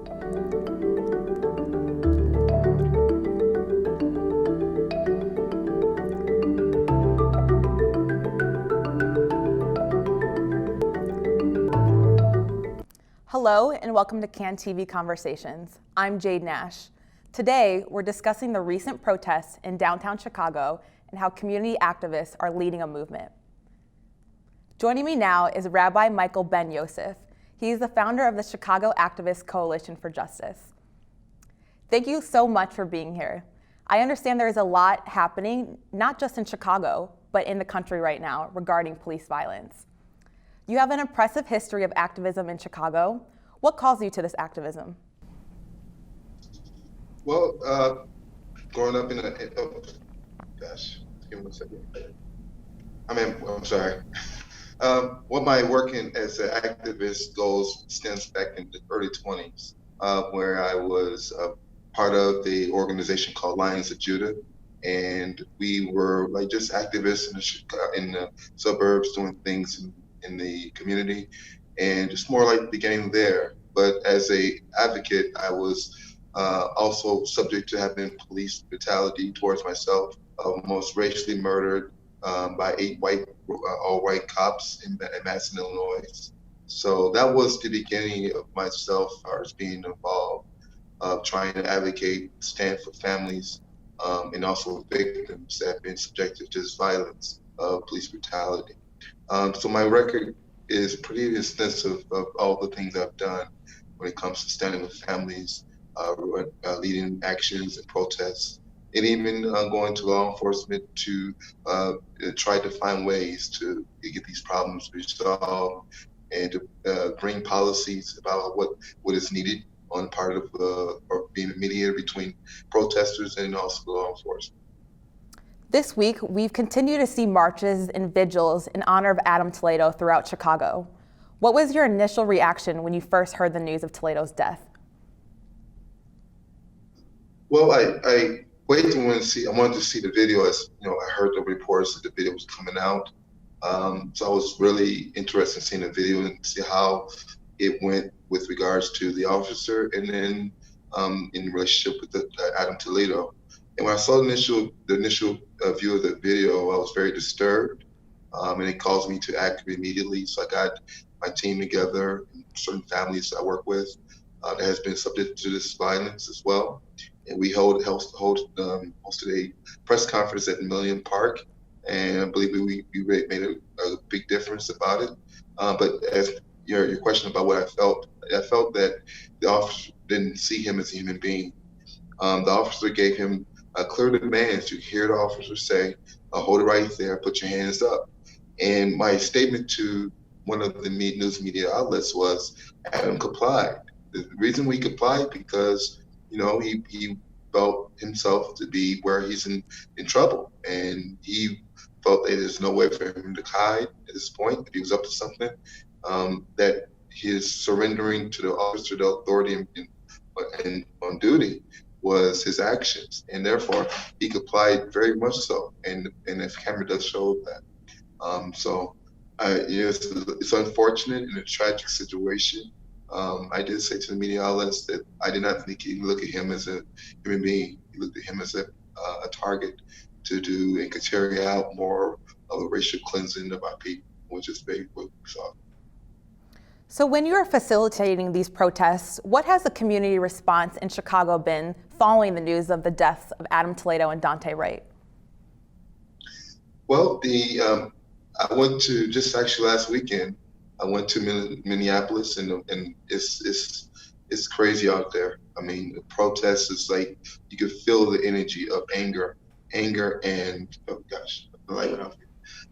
Hello and welcome to CAN TV Conversations. I'm Jade Nash. Today, we're discussing the recent protests in downtown Chicago and how community activists are leading a movement. Joining me now is Rabbi Michael Ben Yosef. He's the founder of the Chicago Activist Coalition for Justice. Thank you so much for being here. I understand there is a lot happening, not just in Chicago, but in the country right now regarding police violence. You have an impressive history of activism in Chicago. What calls you to this activism? Well, growing up in give me 1 second. I'm sorry. What my working as an activist stems back in the early 20s, where I was part of the organization called Lions of Judah. And we were like just activists in the suburbs doing things in the community, and just more like beginning there. But as a advocate, I was also subject to having police brutality towards myself. Almost racially murdered by 8 all-white cops in Madison, Illinois. So that was the beginning of myself as being involved, trying to advocate, stand for families, and also victims that have been subjected to this violence of police brutality. So my record is pretty extensive of all the things I've done when it comes to standing with families, leading actions and protests, and even going to law enforcement to try to find ways to get these problems resolved and to bring policies about what is needed on part of or being a mediator between protesters and also law enforcement. This week, we've continued to see marches and vigils in honor of Adam Toledo throughout Chicago. What was your initial reaction when you first heard the news of Toledo's death? Well, I wanted to see the video. As you know, I heard the reports that the video was coming out. So I was really interested in seeing the video and see how it went with regards to the officer, and then in relationship with Adam Toledo. And when I saw the initial view of the video, I was very disturbed, and it caused me to act immediately. So I got my team together, and certain families I work with that has been subject to this violence as well. And we hosted a press conference at Million Park, and I believe we made a big difference about it. But as your question about what I felt that the officer didn't see him as a human being. The officer gave him clear demands. You hear the officer say, hold it right there, put your hands up. And my statement to one of the news media outlets was, Adam complied. The reason we complied because, you know, he felt himself to be where he's in trouble. And he felt that there's no way for him to hide at this point, if he was up to something, that his surrendering to the officer, the authority and on duty was his actions, and therefore he complied very much so, and the camera does show that. It's unfortunate and a tragic situation. I did say to the media outlets that I did not think he looked at him as a human being. He looked at him as a target to do and could carry out more of a racial cleansing of our people, which is very what we saw. So when you are facilitating these protests, what has the community response in Chicago been following the news of the deaths of Adam Toledo and Dante Wright? Well, I went to just actually last weekend. I went to Minneapolis, and it's crazy out there. I mean, the protest is like you could feel the energy of anger, and oh gosh, the light went off.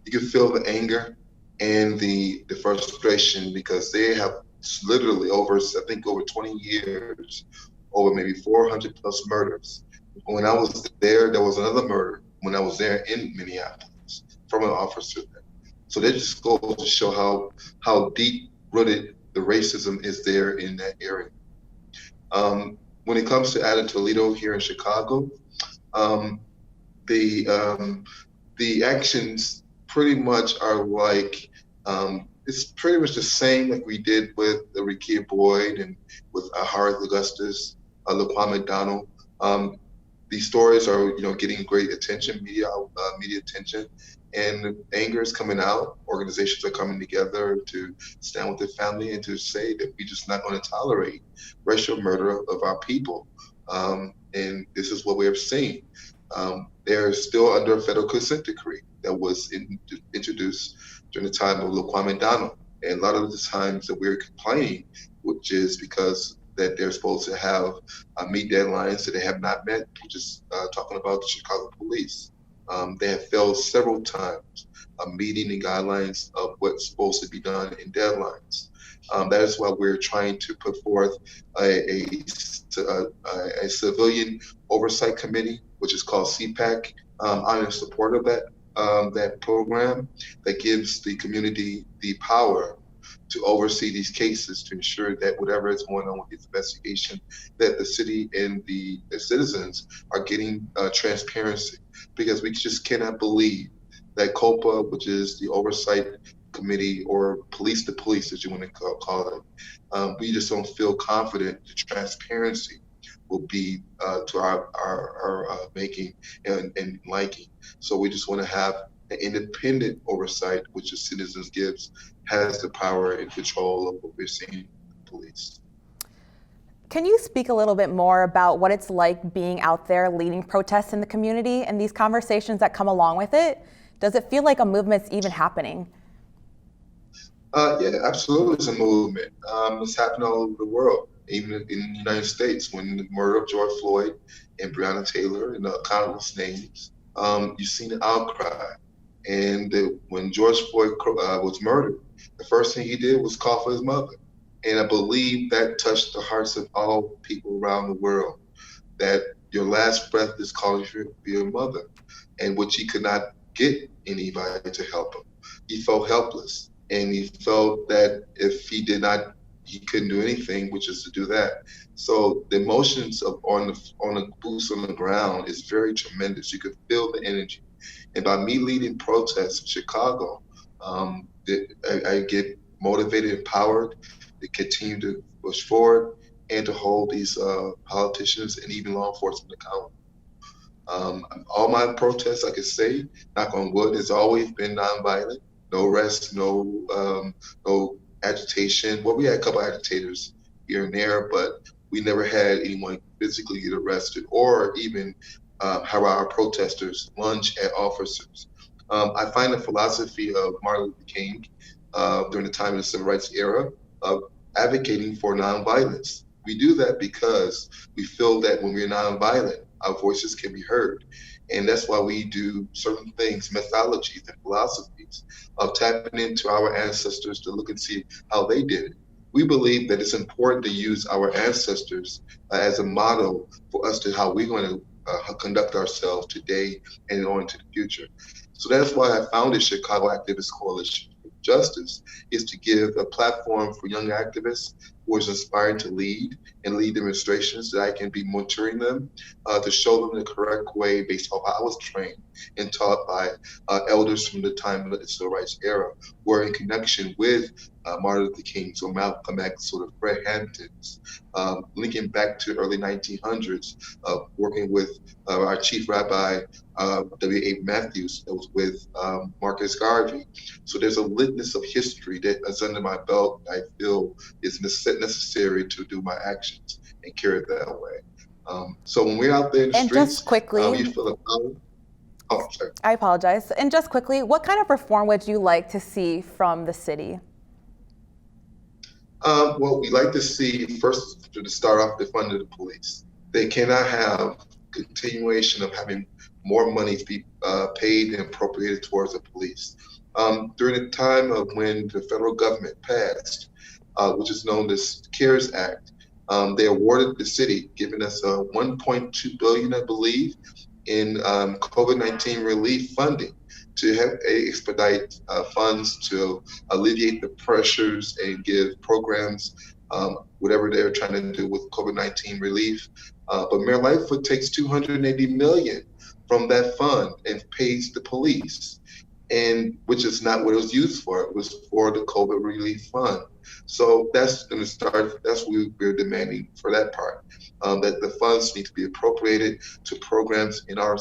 You could feel the anger and the frustration, because they have literally over 20 years, over maybe 400 plus murders. When I was there was another murder when I was there in Minneapolis from an officer there. So that just goes to show how deep rooted the racism is there in that area. When it comes to Adam Toledo here in Chicago, the actions pretty much are like It's pretty much the same like we did with the Rekia Boyd and with Harith Augustus, Laquan McDonald. These stories are, getting great attention, media attention, and anger is coming out. Organizations are coming together to stand with their family and to say that we're just not going to tolerate racial murder of our people. And this is what we have seen. They're still under a federal consent decree that was introduced during the time of Laquan McDonald. And a lot of the times that we're complaining, which is because that they're supposed to have meet deadlines that they have not met, which is talking about the Chicago police. They have failed several times meeting the guidelines of what's supposed to be done in deadlines. That is why we're trying to put forth a civilian oversight committee, which is called CPAC. I'm in support of that program that gives the community the power to oversee these cases, to ensure that whatever is going on with this investigation, that the city and the citizens are getting transparency, because we just cannot believe that COPA, which is the oversight committee, or police to police, as you want to call it, we just don't feel confident the transparency will be to our making and liking. So we just want to have an independent oversight, which the citizens has the power and control of what we're seeing in the police. Can you speak a little bit more about what it's like being out there leading protests in the community and these conversations that come along with it? Does it feel like a movement's even happening? Yeah, absolutely, it's a movement. It's happening all over the world, even in the United States. When the murder of George Floyd and Breonna Taylor and countless names, you've seen an outcry. And when George Floyd was murdered, the first thing he did was call for his mother. And I believe that touched the hearts of all people around the world, that your last breath is calling for your mother, and which he could not get anybody to help him. He felt helpless, and he felt that if he couldn't do anything, which is to do that. So the emotions on the boots on the ground is very tremendous. You could feel the energy. And by me leading protests in Chicago, I get motivated, empowered to continue to push forward and to hold these politicians and even law enforcement accountable. All my protests, I could say, knock on wood, has always been nonviolent. No arrests, no agitation. Well, we had a couple agitators here and there, but we never had anyone physically get arrested or even have our protesters lunge at officers. I find the philosophy of Martin Luther King during the time of the Civil Rights era of advocating for nonviolence. We do that because we feel that when we're nonviolent, our voices can be heard. And that's why we do certain things, methodologies and philosophies of tapping into our ancestors to look and see how they did it. We believe that it's important to use our ancestors as a model for us to how we're going to conduct ourselves today and on into the future. So that's why I founded Chicago Activist Coalition for Justice, is to give a platform for young activists who is inspiring to lead and lead demonstrations, that I can be mentoring them to show them the correct way based on how I was trained and taught by elders from the time of the Civil Rights era, were in connection with Martin Luther King, so Malcolm X, sort of Fred Hamptons, linking back to the early 1900s, working with our chief rabbi, W.A. Matthews, that was with Marcus Garvey. So there's a litmus of history that is under my belt. I feel is necessary to do my actions and carry it that way. So when we're out there in the streets, just quickly, you feel a power. Oh, sorry. I apologize. And just quickly, what kind of reform would you like to see from the city? Well, we like to see, first, to start off, the fund of the police. They cannot have continuation of having more money to be paid and appropriated towards the police. During the time of when the federal government passed, which is known as CARES Act, they awarded the city, giving us $1.2 billion, I believe, in COVID-19 relief funding to have expedite funds to alleviate the pressures and give programs, whatever they're trying to do with COVID-19 relief. But Mayor Lightfoot takes $280 million from that fund and pays the police. and which is not what it was used for. It was for the COVID relief fund. So that's going to start. That's what we're demanding for that part. That the funds need to be appropriated to programs in our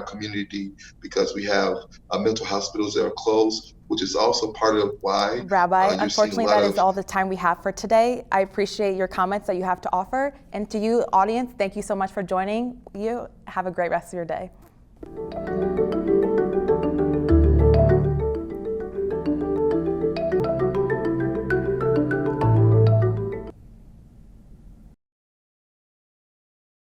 community, because we have mental hospitals that are closed, which is also part of why. Rabbi, unfortunately, that is all the time we have for today. I appreciate your comments that you have to offer. And to you, audience, thank you so much for joining. You have a great rest of your day.